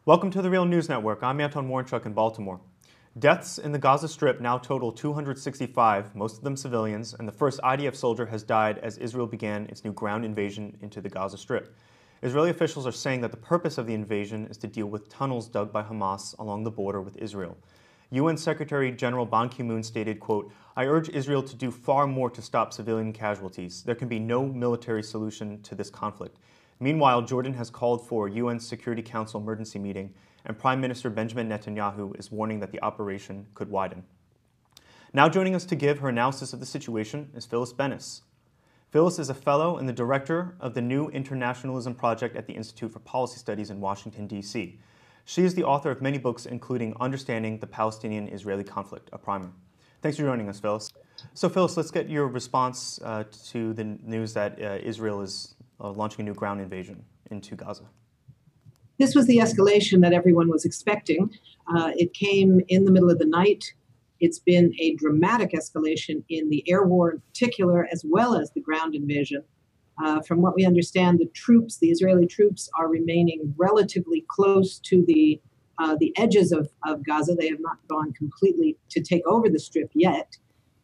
Welcome to the Real News Network. I'm Anton Warrenchuk in Baltimore. Deaths in the Gaza Strip now total 265, most of them civilians, and the first IDF soldier has died as Israel began its new ground invasion into the Gaza Strip. Israeli officials are saying that the purpose of the invasion is to deal with tunnels dug by Hamas along the border with Israel. UN Secretary General Ban Ki-moon stated, quote, "I urge Israel to do far more to stop civilian casualties. There can be no military solution to this conflict." Meanwhile, Jordan has called for a UN Security Council emergency meeting, and Prime Minister Benjamin Netanyahu is warning that the operation could widen. Now joining us to give her analysis of the situation is Phyllis Bennis. Phyllis is a fellow and the director of the New Internationalism Project at the Institute for Policy Studies in Washington, D.C. She is the author of many books, including Understanding the Palestinian-Israeli Conflict, a primer. Thanks for joining us, Phyllis. So, Phyllis, let's get your response to the news that Israel is launching a new ground invasion into Gaza. This was the escalation that everyone was expecting. It came in the middle of the night. It's been a dramatic escalation in the air war in particular, as well as the ground invasion. From what we understand, the Israeli troops are remaining relatively close to the edges of Gaza. They have not gone completely to take over the strip yet.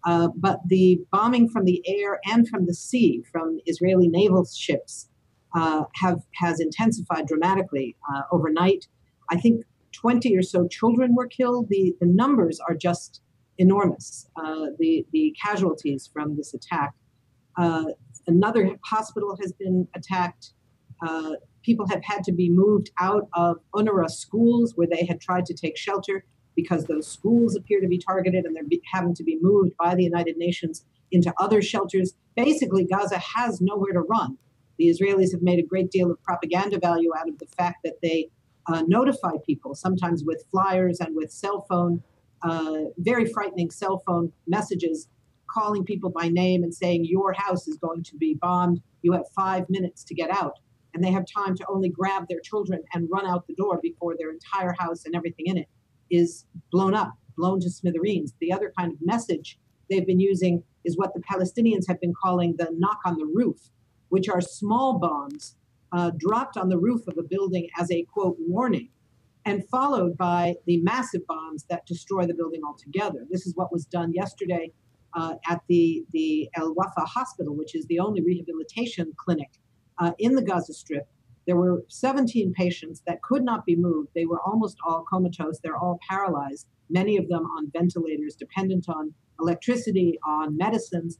But the bombing from the air and from the sea, from Israeli naval ships, has intensified dramatically overnight. I think 20 or so children were killed. The numbers are just enormous, the casualties from this attack. Another hospital has been attacked. People have had to be moved out of UNRWA schools where they had tried to take shelter, because those schools appear to be targeted and they're having to be moved by the United Nations into other shelters. Basically, Gaza has nowhere to run. The Israelis have made a great deal of propaganda value out of the fact that they notify people, sometimes with flyers and with cell phone, very frightening cell phone messages, calling people by name and saying, your house is going to be bombed. You have 5 minutes to get out. And they have time to only grab their children and run out the door before their entire house and everything in it is blown up, blown to smithereens. The other kind of message they've been using is what the Palestinians have been calling the knock on the roof, which are small bombs dropped on the roof of a building as a, quote, warning, and followed by the massive bombs that destroy the building altogether. This is what was done yesterday at the El Wafa Hospital, which is the only rehabilitation clinic in the Gaza Strip. There were 17 patients that could not be moved. They were almost all comatose. They're all paralyzed, many of them on ventilators, dependent on electricity, on medicines.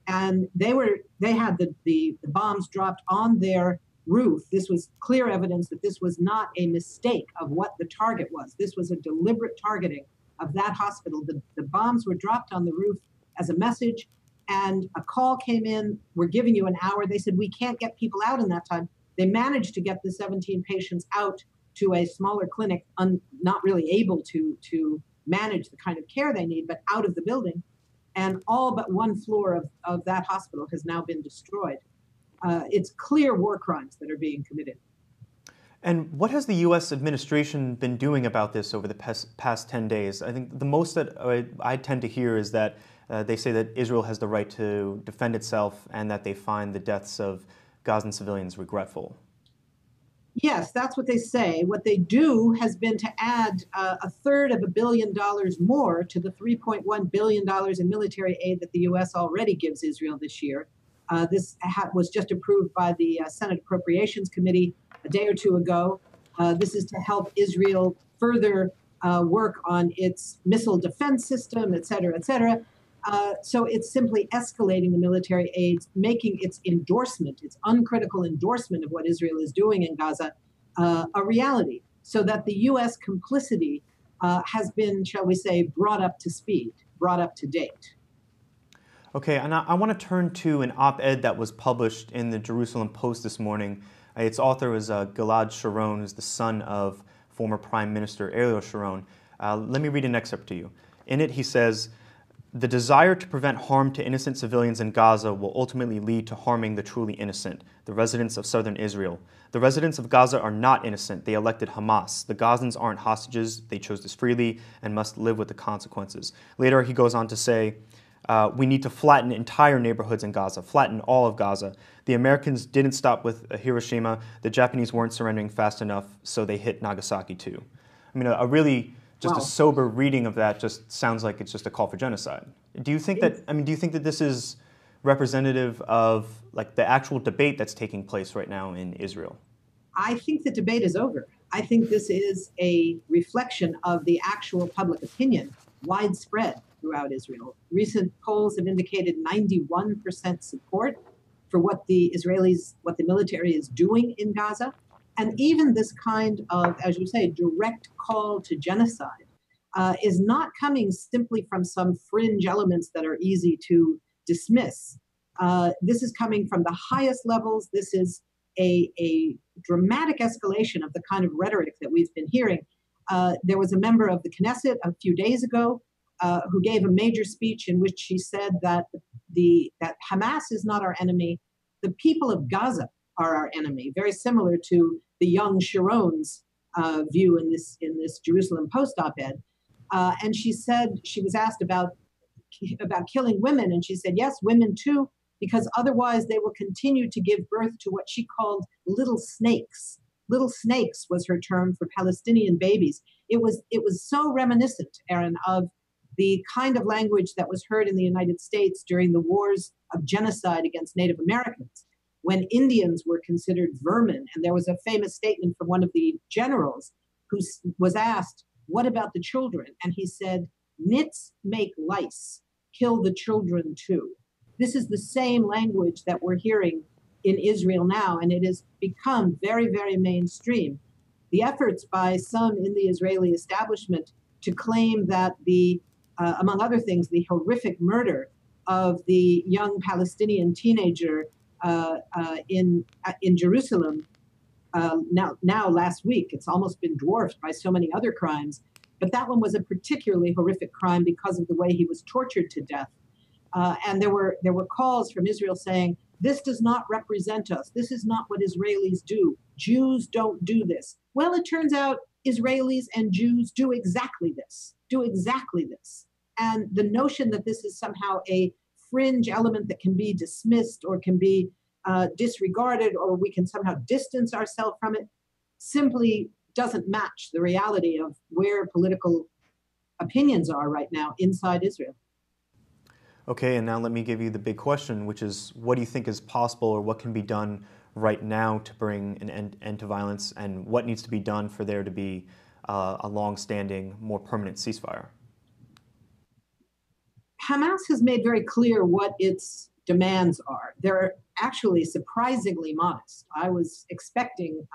And they had the bombs dropped on their roof. This was clear evidence that this was not a mistake of what the target was. This was a deliberate targeting of that hospital. The bombs were dropped on the roof as a message, and a call came in, we're giving you an hour. They said, we can't get people out in that time. They managed to get the 17 patients out to a smaller clinic, not really able to manage the kind of care they need, but out of the building. And all but one floor of that hospital has now been destroyed. It's clear war crimes that are being committed. And what has the U.S. administration been doing about this over the past 10 days? I think the most that I tend to hear is that they say that Israel has the right to defend itself and that they find the deaths of Gazan civilians regretful. Yes, that's what they say. What they do has been to add $1/3 of $1 billion more to the $3.1 billion in military aid that the U.S. already gives Israel this year. This was just approved by the Senate Appropriations Committee a day or two ago. This is to help Israel further work on its missile defense system, et cetera, et cetera. So it's simply escalating the military aid, making its endorsement, its uncritical endorsement of what Israel is doing in Gaza, a reality, so that the U.S. complicity has been, shall we say, brought up to speed, brought up to date. Okay, and I want to turn to an op-ed that was published in the Jerusalem Post this morning. Its author is Gilad Sharon, who's the son of former Prime Minister Ariel Sharon. Let me read an excerpt to you. In it, he says, "The desire to prevent harm to innocent civilians in Gaza will ultimately lead to harming the truly innocent, the residents of southern Israel. The residents of Gaza are not innocent. They elected Hamas. The Gazans aren't hostages. They chose this freely and must live with the consequences." Later, he goes on to say, We need to flatten entire neighborhoods in Gaza, flatten all of Gaza. The Americans didn't stop with Hiroshima. The Japanese weren't surrendering fast enough, so they hit Nagasaki too. I mean, a really just Wow. a sober reading of that just sounds like it's just a call for genocide. Do you think that? I mean, do you think that this is representative of like the actual debate that's taking place right now in Israel? I think the debate is over. I think this is a reflection of the actual public opinion, widespread throughout Israel. Recent polls have indicated 91% support for what the military is doing in Gaza. And even this kind of, as you say, direct call to genocide is not coming simply from some fringe elements that are easy to dismiss. This is coming from the highest levels. This is a dramatic escalation of the kind of rhetoric that we've been hearing. There was a member of the Knesset a few days ago who gave a major speech in which she said that that Hamas is not our enemy. The people of Gaza are our enemy, very similar to the young Sharon's view in this Jerusalem Post op-ed. And she said, she was asked about killing women, and she said, yes, women too, because otherwise they will continue to give birth to what she called little snakes. Little snakes was her term for Palestinian babies. It was so reminiscent, Aaron, of the kind of language that was heard in the United States during the wars of genocide against Native Americans, when Indians were considered vermin. And there was a famous statement from one of the generals who was asked, what about the children? And he said, nits make lice, kill the children too. This is the same language that we're hearing in Israel now, and it has become very, very mainstream. The efforts by some in the Israeli establishment to claim that among other things, the horrific murder of the young Palestinian teenager in Jerusalem now last week, it's almost been dwarfed by so many other crimes. But that one was a particularly horrific crime because of the way he was tortured to death. And there were calls from Israel saying, this does not represent us. This is not what Israelis do. Jews don't do this. Well, it turns out Israelis and Jews do exactly this. And the notion that this is somehow a fringe element that can be dismissed or can be disregarded, or we can somehow distance ourselves from it, simply doesn't match the reality of where political opinions are right now inside Israel. Okay, and now let me give you the big question, which is, what do you think is possible or what can be done right now to bring an end to violence, and what needs to be done for there to be a long-standing, more permanent ceasefire? Hamas has made very clear what its demands are. They're actually surprisingly modest. I was expecting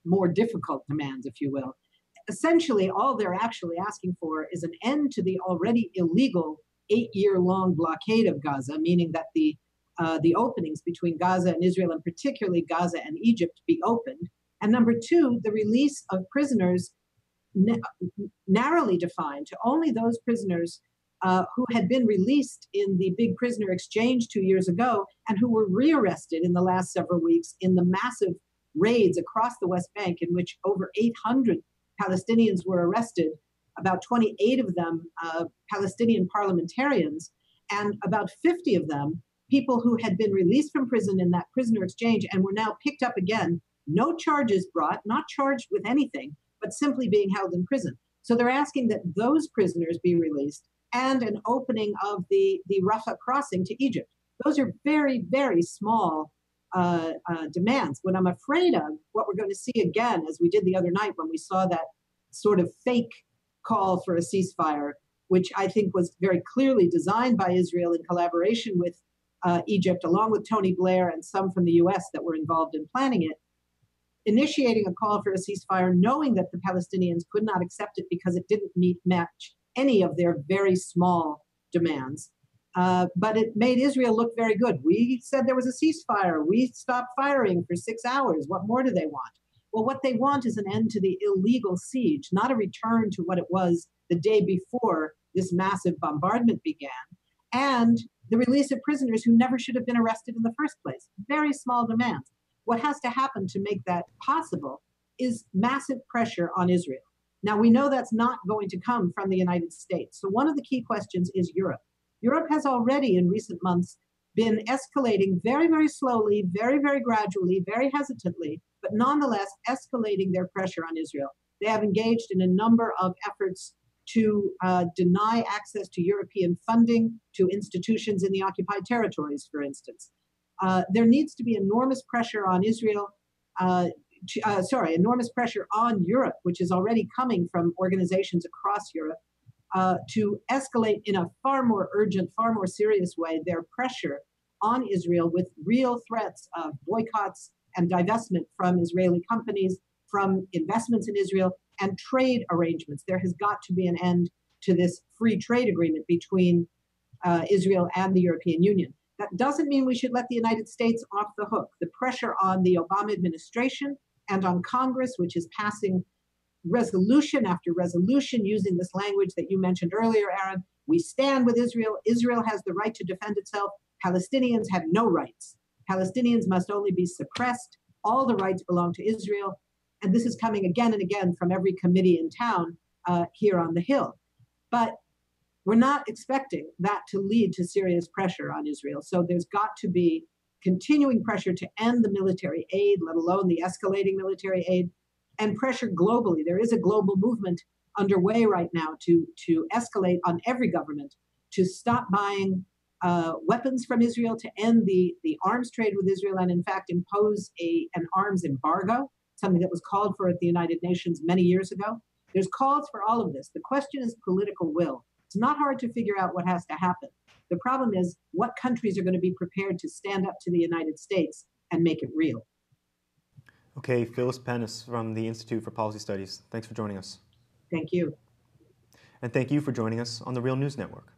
more difficult demands, if you will. Essentially, all they're actually asking for is an end to the already illegal 8-year-long blockade of Gaza, meaning that the openings between Gaza and Israel, and particularly Gaza and Egypt, be opened. And number two, the release of prisoners narrowly defined to only those prisoners who had been released in the big prisoner exchange 2 years ago and who were rearrested in the last several weeks in the massive raids across the West Bank, in which over 800 Palestinians were arrested, about 28 of them Palestinian parliamentarians, and about 50 of them people who had been released from prison in that prisoner exchange and were now picked up again, no charges brought, not charged with anything, but simply being held in prison. So they're asking that those prisoners be released and an opening of the Rafah crossing to Egypt. Those are very, very small demands. What I'm afraid of, what we're going to see again, as we did the other night when we saw that sort of fake call for a ceasefire, which I think was very clearly designed by Israel in collaboration with Egypt, along with Tony Blair and some from the US that were involved in planning it, initiating a call for a ceasefire, knowing that the Palestinians could not accept it because it didn't match any of their very small demands. But it made Israel look very good. We said there was a ceasefire. We stopped firing for 6 hours. What more do they want? Well, what they want is an end to the illegal siege, not a return to what it was the day before this massive bombardment began, and the release of prisoners who never should have been arrested in the first place. Very small demands. What has to happen to make that possible is massive pressure on Israel. Now, we know that's not going to come from the United States. So one of the key questions is Europe. Europe has already, in recent months, been escalating very, very slowly, very, very gradually, very hesitantly, but nonetheless escalating their pressure on Israel. They have engaged in a number of efforts to deny access to European funding to institutions in the occupied territories, for instance. There needs to be enormous pressure on Israel, enormous pressure on Europe, which is already coming from organizations across Europe, to escalate in a far more urgent, far more serious way their pressure on Israel with real threats of boycotts and divestment from Israeli companies, from investments in Israel, and trade arrangements. There has got to be an end to this free trade agreement between Israel and the European Union. That doesn't mean we should let the United States off the hook. The pressure on the Obama administration and on Congress, which is passing resolution after resolution using this language that you mentioned earlier, Aaron. We stand with Israel. Israel has the right to defend itself. Palestinians have no rights. Palestinians must only be suppressed. All the rights belong to Israel. And this is coming again and again from every committee in town here on the Hill. But we're not expecting that to lead to serious pressure on Israel. So there's got to be continuing pressure to end the military aid, let alone the escalating military aid, and pressure globally. There is a global movement underway right now to escalate on every government to stop buying weapons from Israel, to end the arms trade with Israel, and in fact impose an arms embargo, something that was called for at the United Nations many years ago. There's calls for all of this. The question is political will. It's not hard to figure out what has to happen. The problem is what countries are going to be prepared to stand up to the United States and make it real. Okay, Phyllis Bennis from the Institute for Policy Studies. Thanks for joining us. Thank you. And thank you for joining us on the Real News Network.